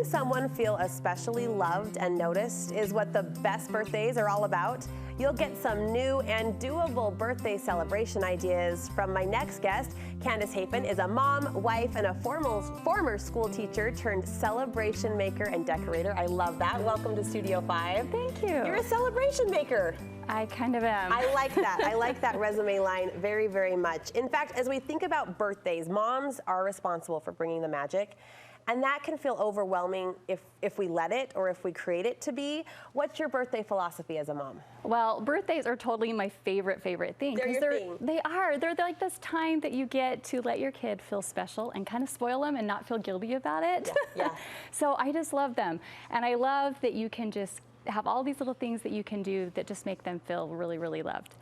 Making someone feel especially loved and noticed is what the best birthdays are all about. You'll get some new and doable birthday celebration ideas from my next guest. Candace Hafen is a mom, wife, and a former school teacher turned celebration maker and decorator. I love that. Welcome to Studio 5. Thank you. You're a celebration maker. I kind of am. I like that. I like that resume line very, very much. In fact, as we think about birthdays, moms are responsible for bringing the magic. And that can feel overwhelming if we let it or if we create it to be. What's your birthday philosophy as a mom? Well, birthdays are totally my favorite thing. They're your thing. They are. They're like this time that you get to let your kid feel special and kind of spoil them and not feel guilty about it. Yeah. So I just love them. And I love that you can just have all these little things that you can do that just make them feel really, really loved.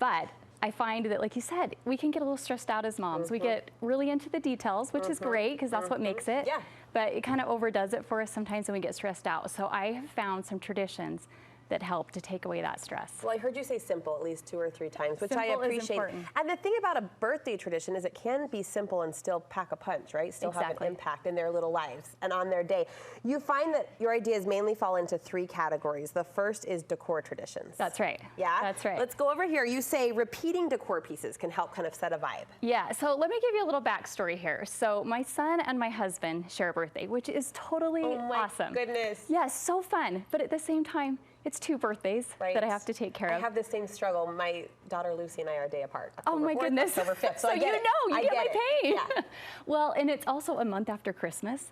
But I find that, like you said, we can get a little stressed out as moms. We get really into the details, which is great because that's what makes it. Yeah. But it kind of overdoes it for us sometimes when we get stressed out. So I have found some traditions that help to take away that stress. Well, I heard you say simple at least 2 or 3 times, which Simple I appreciate. is important. And the thing about a birthday tradition is it can be simple and still pack a punch, right? Still have an impact in their little lives and on their day. You find that your ideas mainly fall into 3 categories. The first is decor traditions. That's right. Yeah? That's right. Let's go over here. You say repeating decor pieces can help kind of set a vibe. Yeah, so let me give you a little backstory here. So my son and my husband share a birthday, which is totally awesome. Goodness. Yes, so fun. But at the same time, it's 2 birthdays that I have to take care of. I have the same struggle. My daughter Lucy and I are a day apart. Oh my goodness. October 5th. So you get my pain. Yeah. Well, and it's also a month after Christmas.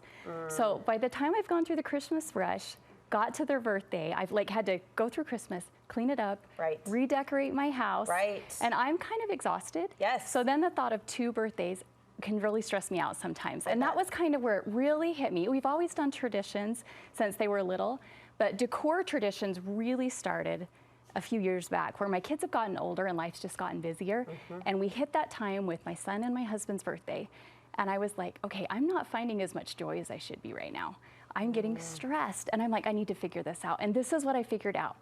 So by the time I've gone through the Christmas rush, got to their birthday, I've had to go through Christmas, clean it up, redecorate my house. And I'm kind of exhausted. Yes. So then the thought of 2 birthdays can really stress me out sometimes. And that was kind of where it really hit me. We've always done traditions since they were little, but decor traditions really started a few years back where my kids have gotten older and life's just gotten busier. And we hit that time with my son and my husband's birthday. And I was like, okay, I'm not finding as much joy as I should be right now. I'm getting stressed. And I'm like, I need to figure this out. And this is what I figured out.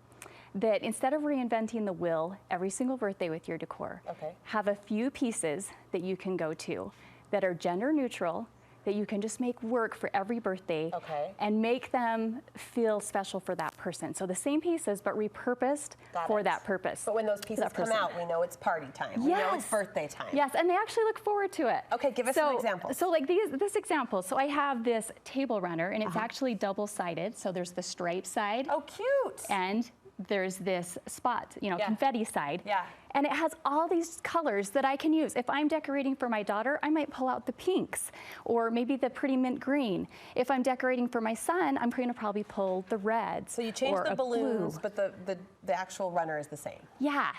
That instead of reinventing the wheel every single birthday with your decor, have a few pieces that you can go to that are gender neutral, that you can just make work for every birthday and make them feel special for that person. So the same pieces, but repurposed for that purpose. But when those pieces come out, we know it's party time. We know it's birthday time. Yes, and they actually look forward to it. Okay, give us some examples. So like this example, so I have this table runner and it's actually double-sided. So there's the striped side. Oh, cute. And there's this spot, confetti side. Yeah. And it has all these colors that I can use. If I'm decorating for my daughter, I might pull out the pinks or maybe the pretty mint green. If I'm decorating for my son, I'm going to probably pull the reds. So you change the balloons, but the actual runner is the same. Yeah.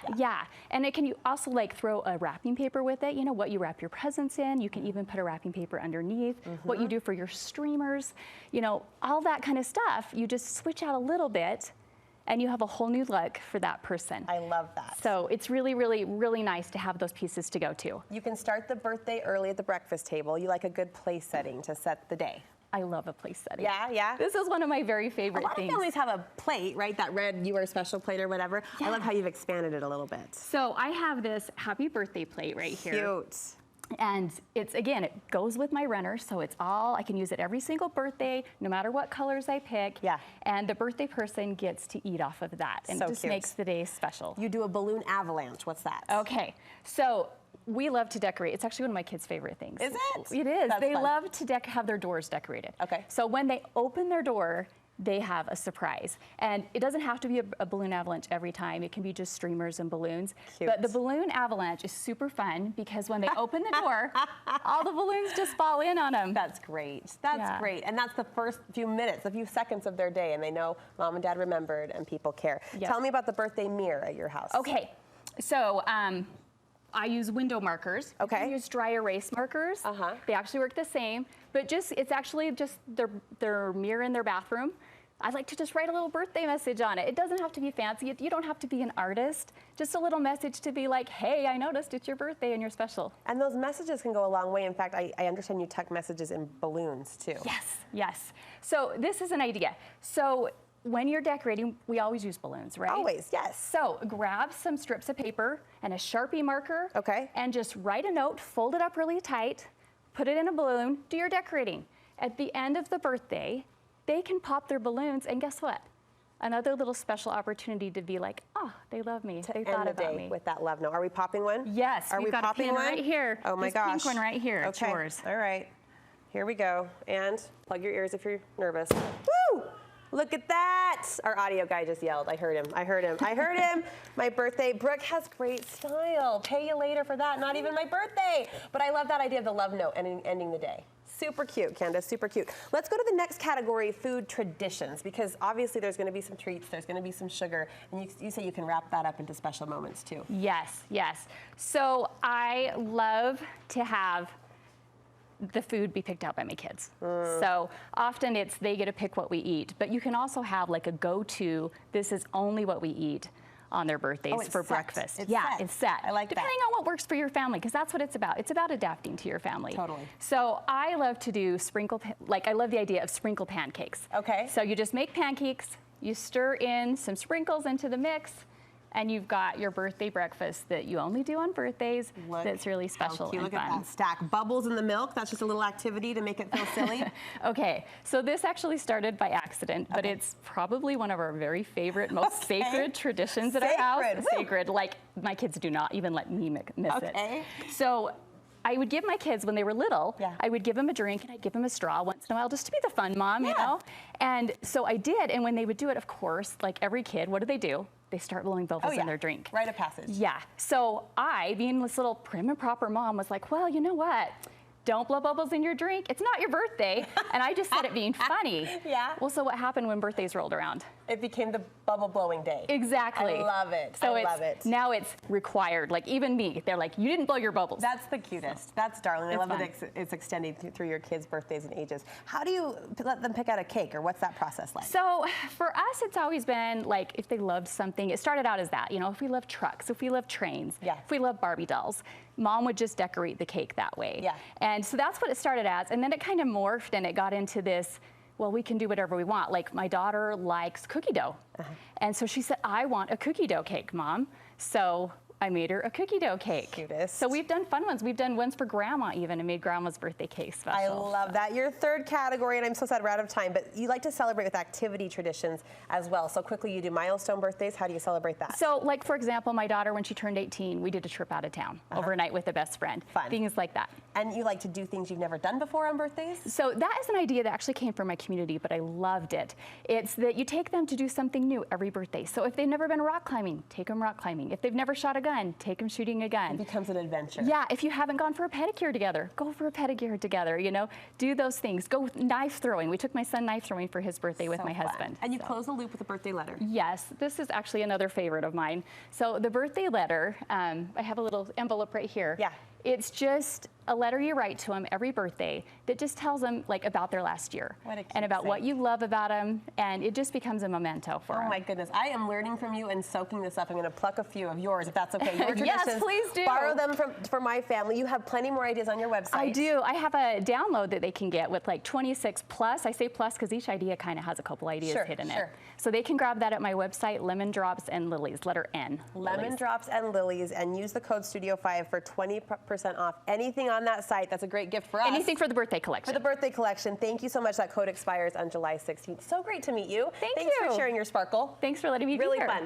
And it can you also throw a wrapping paper with it, what you wrap your presents in. You can even put a wrapping paper underneath. What you do for your streamers, all that kind of stuff. You just switch out a little bit and you have a whole new look for that person. I love that. So it's really, really, really nice to have those pieces to go to. You can start the birthday early at the breakfast table. You like a good place setting to set the day. I love a place setting. Yeah. This is one of my very favorite things. A lot of families have a plate, right? That red You Are Special plate or whatever. I love how you've expanded it a little bit. So I have this happy birthday plate right here. Cute. And it's, again, it goes with my runner, so it's I can use it every single birthday, no matter what colors I pick. Yeah. And the birthday person gets to eat off of that. And it just makes the day special. You do a balloon avalanche. What's that? Okay. So we love to decorate. It's actually one of my kids' favorite things. Is it? It is. That's they fun. love to have their doors decorated. Okay. So when they open their door, they have a surprise. And it doesn't have to be a balloon avalanche every time. It can be just streamers and balloons. Cute. But the balloon avalanche is super fun because when they open the door, all the balloons just fall in on them. That's great. That's great. And that's the first few minutes, a few seconds of their day, and they know mom and dad remembered and people care. Yep. Tell me about the birthday mirror at your house. Okay. So, I use window markers. Okay. I use dry erase markers. They actually work the same, but it's actually just their mirror in their bathroom. I like to just write a little birthday message on it. It doesn't have to be fancy. You don't have to be an artist. Just a little message to be like, hey, I noticed it's your birthday and you're special. And those messages can go a long way. In fact, I understand you tuck messages in balloons too. Yes. So this is an idea. So when you're decorating, we always use balloons, right? Always, yes. So grab some strips of paper and a Sharpie marker. Okay. And just write a note, fold it up really tight, put it in a balloon, do your decorating. at the end of the birthday, they can pop their balloons, and guess what? Another little special opportunity to be like, oh, they love me. They thought about me. With that love note. Are we popping one? Yes, Are we got popping a pin one? right here. Oh my gosh. Pink one right here. Okay. It's yours. All right. Here we go. And plug your ears if you're nervous. Woo! Look at that. Our audio guy just yelled. I heard him. I heard him. I heard him. My birthday. Brooke has great style. Pay you later for that. Not even my birthday. But I love that idea of the love note and ending the day. Super cute, Candace, super cute. Let's go to the next category, food traditions, because obviously there's gonna be some treats, there's gonna be some sugar, and you say you can wrap that up into special moments too. Yes, yes. So I love to have the food be picked out by my kids. So often they get to pick what we eat, but you can also have like a go-to, this is only what we eat on their birthdays for breakfast. It's set. I like that. Depending on what works for your family, because that's what it's about. It's about adapting to your family. Totally. So I love to do I love the idea of sprinkle pancakes. Okay. So you just make pancakes, you stir in some sprinkles into the mix, and you've got your birthday breakfast that you only do on birthdays. That's really special and Look fun. at that stack. Bubbles in the milk. That's just a little activity to make it feel silly. Okay, so this actually started by accident, but it's probably one of our very favorite, most sacred traditions at our house. Woo. Sacred, like my kids do not even let me miss it. So I would give my kids, when they were little, I would give them a drink and I'd give them a straw once in a while just to be the fun mom, you know? And so I did, and when they would do it, of course, like every kid, what do? They start blowing bubbles in their drink. Rite of passage. Yeah. So I, being this little prim and proper mom, was like, well, you know what? Don't blow bubbles in your drink. It's not your birthday. And I just said it being funny. Yeah. Well, so what happened when birthdays rolled around? It became the bubble blowing day. Exactly. I love it. So I love it. Now it's required. Like even me, they're like, you didn't blow your bubbles. That's the cutest. That's darling. I love fun. that it's extending through your kids' birthdays and ages. How do you let them pick out a cake, or what's that process like? So for us, it's always been like if they loved something, it started out as that. You know, if we love trucks, if we love trains, if we love Barbie dolls, Mom would just decorate the cake that way. Yeah. And so that's what it started as. And then it kind of morphed and it got into this, well, we can do whatever we want. Like my daughter likes cookie dough. And so she said, I want a cookie dough cake, Mom. So I made her a cookie dough cake. Cutest. So we've done fun ones. We've done ones for Grandma even, and made Grandma's birthday cake special. I love that. Your third category, and I'm so sad we're out of time, but you like to celebrate with activity traditions as well. So quickly, you do milestone birthdays. How do you celebrate that? So like, for example, my daughter, when she turned 18, we did a trip out of town overnight with a best friend. Fun. Things like that. And you like to do things you've never done before on birthdays? So that is an idea that actually came from my community, but I loved it. It's that you take them to do something new every birthday. So if they've never been rock climbing, take them rock climbing. If they've never shot a gun, take them shooting a gun. It becomes an adventure. Yeah, if you haven't gone for a pedicure together, go for a pedicure together, you know? Do those things. Go knife throwing. We took my son knife throwing for his birthday with my husband. And you close the loop with a birthday letter. Yes, this is actually another favorite of mine. So the birthday letter, I have a little envelope right here. Yeah. It's just a letter you write to them every birthday that just tells them like about their last year and about what you love about them, and it just becomes a memento for them. Oh my goodness, I am learning from you and soaking this up. I'm going to pluck a few of yours if that's okay. Your traditions. Yes, please do. Borrow them for my family. You have plenty more ideas on your website. I do. I have a download that they can get with like 26 plus. I say plus because each idea kind of has a couple ideas hidden in it. So they can grab that at my website, Lemon Drops and Lilies, letter N. Lemon Drops and Lilies, and use the code Studio5 for 20% off anything on that site. That's a great gift for us. Anything for the birthday collection. For the birthday collection. Thank you so much. That code expires on July 16th. So great to meet you. Thanks for sharing your sparkle. Thanks for letting me be here. Really fun.